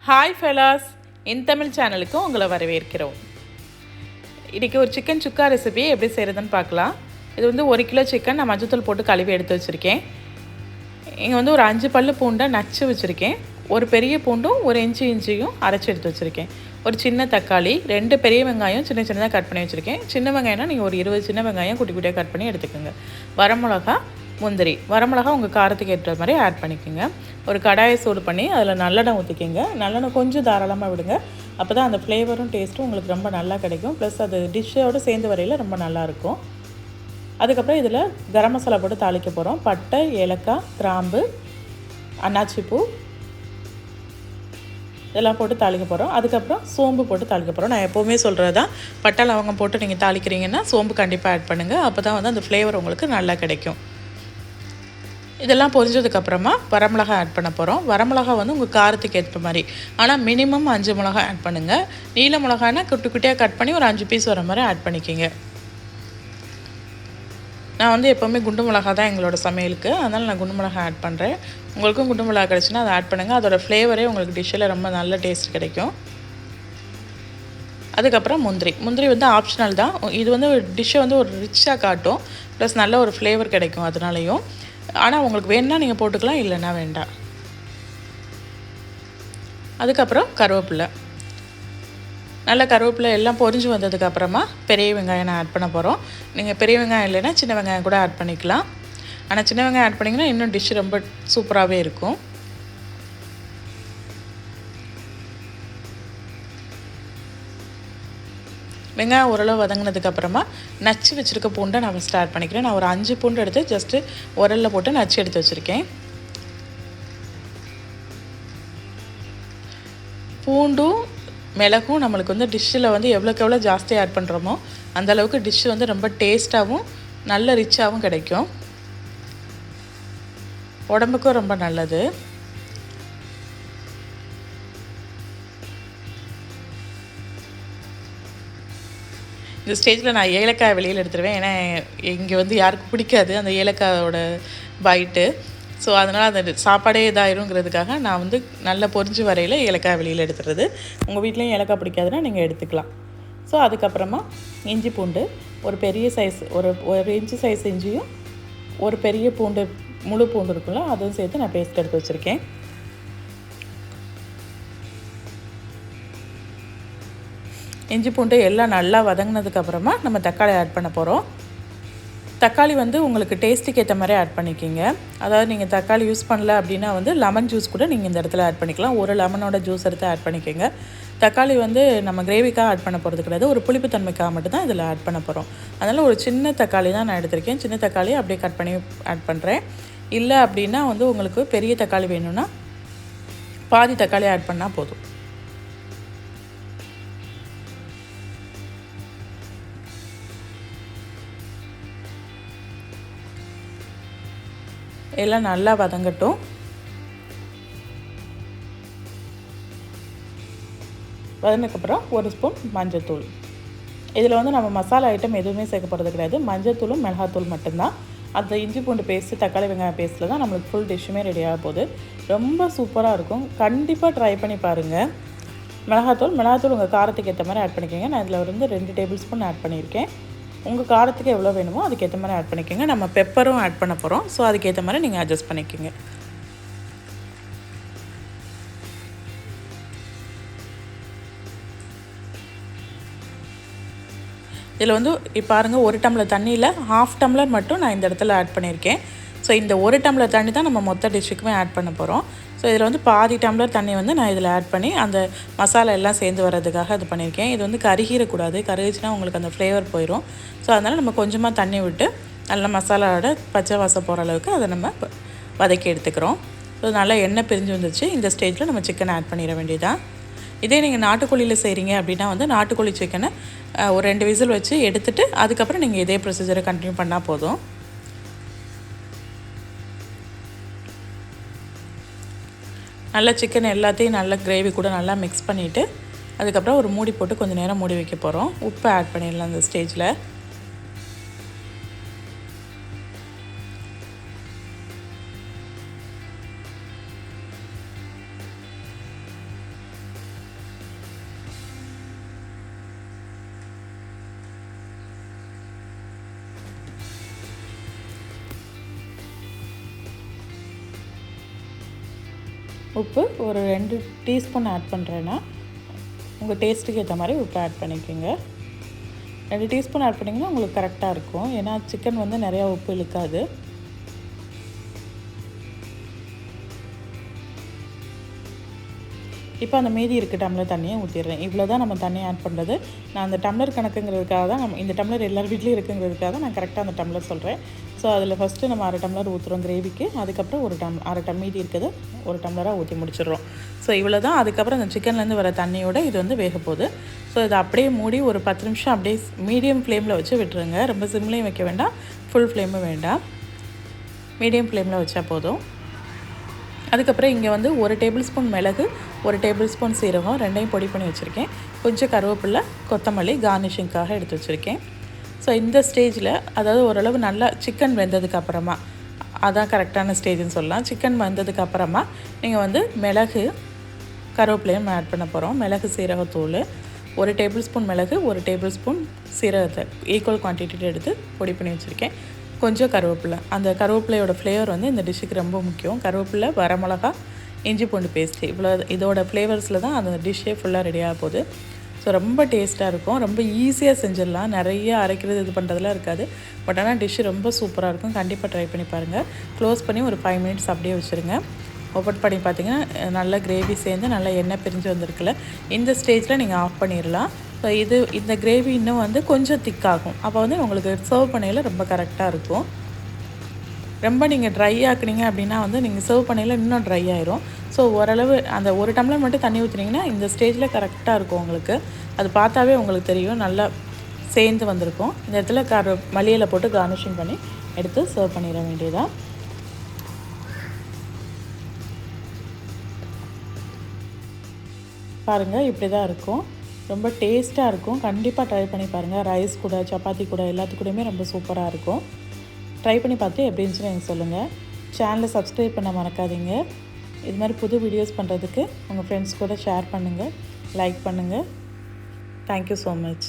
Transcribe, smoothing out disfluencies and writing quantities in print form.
Hi fellas, இன் தமிழ் சேனலுக்கு உங்களை வரவேற்கிறோம். இன்றைக்கி ஒரு சிக்கன் சுக்கா ரெசிபி எப்படி செய்கிறதுன்னு பார்க்கலாம். இது வந்து 1 கிலோ சிக்கன் நான் மஞ்சத்தூள் போட்டு கழுவி எடுத்து வச்சுருக்கேன். இங்கே வந்து ஒரு 5 பல்லு பூண்டை நச்சு வச்சுருக்கேன். ஒரு பெரிய பூண்டும் ஒரு இஞ்சியும் அரைச்சி எடுத்து வச்சுருக்கேன். ஒரு சின்ன தக்காளி, 2 பெரிய வெங்காயம் சின்ன சின்னதாக கட் பண்ணி வச்சுருக்கேன். சின்ன வெங்காயம்னா நீங்கள் ஒரு 20 சின்ன வெங்காயம் குட்டி குட்டியாக கட் பண்ணி எடுத்துக்கோங்க. வரமிளகா, முந்திரி, வரமிளகா உங்கள் காரத்துக்கு ஏற்ற மாதிரி ஆட் பண்ணிக்கோங்க. ஒரு கடாயை சூடு பண்ணி அதில் நல்லெண்ணெய் ஊற்றிக்கிங்க. நல்லெண்ணெய் கொஞ்சம் தாராளமாக விடுங்க. அப்போ தான் அந்த ஃப்ளேவரும் டேஸ்ட்டும் உங்களுக்கு ரொம்ப நல்லா கிடைக்கும். ப்ளஸ் அது டிஷ்ஷோடு சேர்ந்து வரையில் ரொம்ப நல்லாயிருக்கும். அதுக்கப்புறம் இதில் கரம் மசாலா போட்டு தாளிக்க போகிறோம். பட்டை, ஏலக்காய், கிராம்பு, அன்னாச்சிப்பூ இதெல்லாம் போட்டு தாளிக்க போகிறோம். அதுக்கப்புறம் சோம்பு போட்டு தாளிக்க போகிறோம். நான் எப்போவுமே சொல்கிறது தான், பட்டை லவங்கம் போட்டு நீங்கள் தாளிக்கிறீங்கன்னா சோம்பு கண்டிப்பாக ஆட் பண்ணுங்கள். அப்போ தான் வந்து அந்த ஃப்ளேவர் உங்களுக்கு நல்லா கிடைக்கும். இதெல்லாம் பொரிஞ்சதுக்கப்புறமா வரமிளகா ஆட் பண்ண போகிறோம். வரமிளகா வந்து உங்கள் காரத்துக்கு ஏற்ற மாதிரி, ஆனால் மினிமம் 5 மிளகா ஆட் பண்ணுங்கள். நீல மிளகானா குட்டி குட்டியாக கட் பண்ணி ஒரு 5 பீஸ் வர மாதிரி ஆட் பண்ணிக்கிங்க. நான் வந்து எப்போவுமே குண்டு மிளகா தான் எங்களோட சமையலுக்கு, அதனால் நான் குண்டு மிளகா ஆட் பண்ணுறேன். உங்களுக்கும் குண்டு மிளகா கிடச்சுன்னா அதை ஆட் பண்ணுங்கள். அதோடய ஃப்ளேவரே உங்களுக்கு டிஷ்ஷில் ரொம்ப நல்ல டேஸ்ட் கிடைக்கும். அதுக்கப்புறம் முந்திரி வந்து ஆப்ஷனல் தான். இது வந்து டிஷ்ஷை வந்து ஒரு ரிச்சாக காட்டும், ப்ளஸ் நல்ல ஒரு ஃப்ளேவர் கிடைக்கும் அதனாலையும். ஆனால் உங்களுக்கு வேணுன்னா நீங்கள் போட்டுக்கலாம், இல்லைன்னா வேண்டாம். அதுக்கப்புறம் கருவேப்பிலை, நல்ல கருவேப்பிலை எல்லாம் பொரிஞ்சு வந்ததுக்கப்புறமா பெரிய வெங்காயம் நான் ஆட் பண்ண போகிறோம். நீங்கள் பெரிய வெங்காயம் இல்லைன்னா சின்ன வெங்காயம் கூட ஆட் பண்ணிக்கலாம். ஆனால் சின்ன வெங்காயம் ஆட் பண்ணிங்கன்னா இன்னும் டிஷ் ரொம்ப சூப்பராகவே இருக்கும். வெங்காயம் ஓரளவு வதங்கினதுக்கப்புறமா நச்சு வச்சுருக்க பூண்டை நான் ஃபஸ்ட்டு ஆட் பண்ணிக்கிறேன். நான் ஒரு 5 பூண்டு எடுத்து ஜஸ்ட்டு உரலில் போட்டு நச்சு எடுத்து வச்சுருக்கேன். பூண்டும் மிளகும் நம்மளுக்கு வந்து டிஷ்ஷில் வந்து எவ்வளோக்கு எவ்வளோ ஜாஸ்தி ஆட் பண்ணுறோமோ அந்தளவுக்கு டிஷ் வந்து ரொம்ப டேஸ்ட்டாகவும் நல்ல ரிச்சாகவும் கிடைக்கும். உடம்புக்கும் ரொம்ப நல்லது. இந்த ஸ்டேஜில் நான் ஏலக்காய் வெளியில் எடுத்துருவேன். ஏன்னா இங்கே வந்து யாருக்கும் பிடிக்காது அந்த ஏலக்காயோட பைட்டு. ஸோ அதனால் அந்த சாப்பாடே இதாயிருங்கிறதுக்காக நான் வந்து நல்லா பொரிஞ்சு வரையில் ஏலக்காய் வெளியில் எடுத்துடுறது. உங்கள் வீட்லேயும் ஏலக்காய் பிடிக்காதுன்னா நீங்கள் எடுத்துக்கலாம். ஸோ அதுக்கப்புறமா இஞ்சி பூண்டு, ஒரு பெரிய சைஸ் ஒரு இன்ச்சு சைஸ் இஞ்சியும் ஒரு பெரிய பூண்டு, முழு பூண்டு இருக்குல்ல, அதுவும் சேர்த்து நான் பேஸ்ட் எடுத்து வச்சுருக்கேன். இஞ்சி பூண்டு எல்லாம் நல்லா வதங்கினதுக்கப்புறமா நம்ம தக்காளி ஆட் பண்ண போகிறோம். தக்காளி வந்து உங்களுக்கு டேஸ்ட்டுக்கு ஏற்ற மாதிரி ஆட் பண்ணிக்கிங்க. அதாவது நீங்கள் தக்காளி யூஸ் பண்ணல அப்படின்னா வந்து லெமன் ஜூஸ் கூட நீங்கள் இந்த இடத்துல ஆட் பண்ணிக்கலாம். ஒரு லெமனோட ஜூஸ் எடுத்து ஆட் பண்ணிக்கோங்க. தக்காளி வந்து நம்ம கிரேவிக்காக ஆட் பண்ண போகிறது கிடையாது, ஒரு புளிப்புத்தன்மைக்காக மட்டும் தான் இதில் ஆட் பண்ண போகிறோம். அதனால் ஒரு சின்ன தக்காளி தான் நான் எடுத்திருக்கேன். சின்ன தக்காளி அப்படியே கட் பண்ணி ஆட் பண்ணுறேன். இல்லை அப்படின்னா வந்து உங்களுக்கு பெரிய தக்காளி வேணும்னா பாதி தக்காளி ஆட் பண்ணால் போதும். எல்லாம் நல்லா வதங்கட்டும். வதங்கினதுக்கப்புறம் ஒரு ஸ்பூன் மஞ்சள்தூள். இதில் வந்து நம்ம மசாலா ஐட்டம் எதுவுமே சேர்க்க போகிறது கிடையாது, மஞ்சள்தூளும் மிளகாத்தூள் மட்டும்தான். அந்த இஞ்சி பூண்டு பேஸ்ட்டு, தக்காளி வெங்காயம் பேஸ்ட்டில் தான் நம்மளுக்கு ஃபுல் டிஷ்ஷுமே ரெடி ஆக போகுது. ரொம்ப சூப்பராக இருக்கும். கண்டிப்பாக ட்ரை பண்ணி பாருங்கள். மிளகாத்தூள் உங்கள் காரத்துக்கு ஏற்ற மாதிரி ஆட் பண்ணிக்கோங்க. நான் இதில் வந்து 2 டேபிள் ஸ்பூன் ஆட் பண்ணியிருக்கேன். உங்கள் காரத்துக்கு எவ்வளோ வேணுமோ அதுக்கேற்ற மாதிரி ஆட் பண்ணிக்கோங்க. நம்ம பெப்பரும் ஆட் பண்ண போகிறோம், ஸோ அதுக்கேற்ற மாதிரி நீங்கள் அட்ஜஸ்ட் பண்ணிக்கோங்க. இதில் வந்து இப்போ பாருங்கள், 1 டம்ளர் தண்ணியில் 1/2 டம்ளர் மட்டும் நான் இந்த இடத்துல ஆட் பண்ணியிருக்கேன். ஸோ இந்த 1 டம்ளர் தண்ணி தான் நம்ம மொத்த டிஷ்ஷுக்குமே ஆட் பண்ண போகிறோம். ஸோ இதில் வந்து பாதி டம்ளர் தண்ணி வந்து நான் இதில் ஆட் பண்ணி அந்த மசாலா எல்லாம் சேர்ந்து வர்றதுக்காக இது பண்ணியிருக்கேன். இது வந்து கருகிடக்கூடாது, கருகிச்சுன்னா உங்களுக்கு அந்த ஃப்ளேவர் போயிடும். ஸோ அதனால் நம்ம கொஞ்சமாக தண்ணி விட்டு நல்லா மசாலாவோட பச்சை வாசம் போகிற அளவுக்கு அதை நம்ம வதக்கி எடுத்துக்கிறோம். ஸோ நல்லா எண்ணெய் பிரிஞ்சு வந்துச்சு. இந்த ஸ்டேஜில் நம்ம சிக்கனை ஆட் பண்ணிட வேண்டியதான். இதே நீங்கள் நாட்டுக்கோழியில் செய்கிறீங்க அப்படின்னா வந்து நாட்டுக்கோழி சிக்கனை ஒரு 2 விசில் வச்சு எடுத்துகிட்டு அதுக்கப்புறம் நீங்கள் இதே ப்ரொசீஜரை கண்டினியூ பண்ணால் போதும். நல்லா சிக்கன் எல்லாத்தையும் நல்லா கிரேவி கூட நல்லா மிக்ஸ் பண்ணிவிட்டு அதுக்கப்புறம் ஒரு மூடி போட்டு கொஞ்சம் நேரம் மூடி வைக்க போகிறோம். உப்பு ஆட் பண்ணிடலாம் அந்த ஸ்டேஜில். உப்பு ஒரு 2 டீஸ்பூன் ஆட் பண்ணுறேன்னா உங்கள் டேஸ்ட்டுக்கு ஏற்ற மாதிரி உப்பு ஆட் பண்ணிக்கோங்க. 2 டீஸ்பூன் ஆட் பண்ணிங்கன்னா உங்களுக்கு கரெக்டாக இருக்கும். ஏன்னா சிக்கன் வந்து நிறையா உப்பு இழுக்காது. இப்போ அந்த மீதி இருக்க டம்ளர் தண்ணியை ஊற்றிடுறேன். இவ்வளோ தான் நம்ம தண்ணி ஆட் பண்ணுறது. நான் அந்த டம்ளர் கணக்குங்கிறதுக்காக தான் இந்த டம்ளர் எல்லார் வீட்லேயும் இருக்குங்கிறதுக்காக தான் நான் கரெக்டாக அந்த டம்ளர் சொல்கிறேன். ஸோ அதில் ஃபஸ்ட்டு நம்ம 1/2 டம்ளர் ஊற்றுறோம் கிரேவிக்கு. அதுக்கப்புறம் 1/2 டம்ளர் மீதி இருக்குது 1 டம்ளராக ஊற்றி முடிச்சிடுறோம். ஸோ இவ்வளோ தான். அதுக்கப்புறம் அந்த சிக்கன்லேருந்து வர தண்ணியோடு இது வந்து வேக போகுது. ஸோ இதை அப்படியே மூடி ஒரு 10 நிமிஷம் அப்படியே மீடியம் ஃப்ளேமில் வச்சு விட்டுருங்க. ரொம்ப சிம்லேயும் வைக்க வேண்டாம், ஃபுல் ஃப்ளேமும் வேண்டாம், மீடியம் ஃப்ளேமில் வச்சா போதும். அதுக்கப்புறம் இங்கே வந்து 1 டேபிள் ஸ்பூன் மிளகு, 1 டேபிள் ஸ்பூன் சீரகம் ரெண்டையும் பொடி பண்ணி வச்சுருக்கேன். கொஞ்சம் கருவேப்பிலை, கொத்தமல்லி கார்னிஷிங்காக எடுத்து வச்சுருக்கேன். ஸோ இந்த ஸ்டேஜில், அதாவது ஓரளவு நல்லா சிக்கன் வெந்ததுக்கு அப்புறமா, அதான் கரெக்டான ஸ்டேஜ்னு சொல்லலாம். சிக்கன் வெந்ததுக்கு அப்புறமா நீங்கள் வந்து மிளகு கருவேப்பிலையும் ஆட் பண்ண போகிறோம். மிளகு சீரகத்தூள் 1 டேபிள் ஸ்பூன் மிளகு, 1 டேபிள் ஸ்பூன் சீரகத்தை ஈக்குவல் குவான்டிட்டியில் எடுத்து பொடி பண்ணி வச்சுருக்கேன். கொஞ்சம் கருவேப்பிலை. அந்த கருவேப்பிலையோட ஃப்ளேவர் வந்து இந்த டிஷ்ஷுக்கு ரொம்ப முக்கியம். கருவேப்பிலை, வரமிளகா, இஞ்சி பூண்டு பேஸ்ட்டு, இவ்வளோ இதோட ஃப்ளேவர்ஸில் தான் அந்த டிஷ்ஷே ஃபுல்லாக ரெடியாக போகுது. ஸோ ரொம்ப டேஸ்ட்டாக இருக்கும். ரொம்ப ஈஸியாக செஞ்சிடலாம். நிறைய அரைக்கிறது இது பண்ணுறதுலாம் இருக்காது. பட் ஆனால் டிஷ்ஷு ரொம்ப சூப்பராக இருக்கும். கண்டிப்பாக ட்ரை பண்ணி பாருங்கள். க்ளோஸ் பண்ணி ஒரு 5 மினிட்ஸ் அப்படியே வச்சுருங்க. ஓப்பன் பண்ணி பார்த்தீங்கன்னா நல்லா கிரேவி சேர்ந்து நல்லா எண்ணெய் பிரிஞ்சு வந்திருக்குல்ல. இந்த ஸ்டேஜில் நீங்கள் ஆஃப் பண்ணிடலாம். ஸோ இந்த கிரேவி இன்னும் வந்து கொஞ்சம் திக்காகும். அப்போ வந்து உங்களுக்கு சர்வ் பண்ணையில் ரொம்ப கரெக்டாக இருக்கும். ரொம்ப நீங்கள் ட்ரை ஆக்குனீங்க அப்படின்னா வந்து நீங்கள் சர்வ் பண்ணையில் இன்னும் ட்ரை ஆயிரும். ஸோ ஓரளவு அந்த 1 டம்ளர் மட்டும் தண்ணி ஊற்றினீங்கன்னா இந்த ஸ்டேஜில் கரெக்டாக இருக்கும் உங்களுக்கு. அது பார்த்தாவே உங்களுக்கு தெரியும், நல்லா சேர்ந்து வந்திருக்கும். இந்த இடத்துல மல்லியில போட்டு கார்னிஷிங் பண்ணி எடுத்து சர்வ் பண்ணிட வேண்டியதான். பாருங்கள், இப்படி தான் இருக்கும். ரொம்ப டேஸ்ட்டாக இருக்கும். கண்டிப்பாக ட்ரை பண்ணி பாருங்கள். ரைஸ் கூட, சப்பாத்தி கூட, எல்லாத்துக்கூடயுமே ரொம்ப சூப்பராக இருக்கும். ட்ரை பண்ணி பார்த்து எப்படி இருந்துச்சுன்னு எனக்கு சொல்லுங்கள். சேனலை சப்ஸ்கிரைப் பண்ண மறக்காதீங்க. இது மாதிரி புது வீடியோஸ் பண்ணுறதுக்கு உங்கள் ஃப்ரெண்ட்ஸ் கூட ஷேர் பண்ணுங்கள், லைக் பண்ணுங்கள். Thank you so much.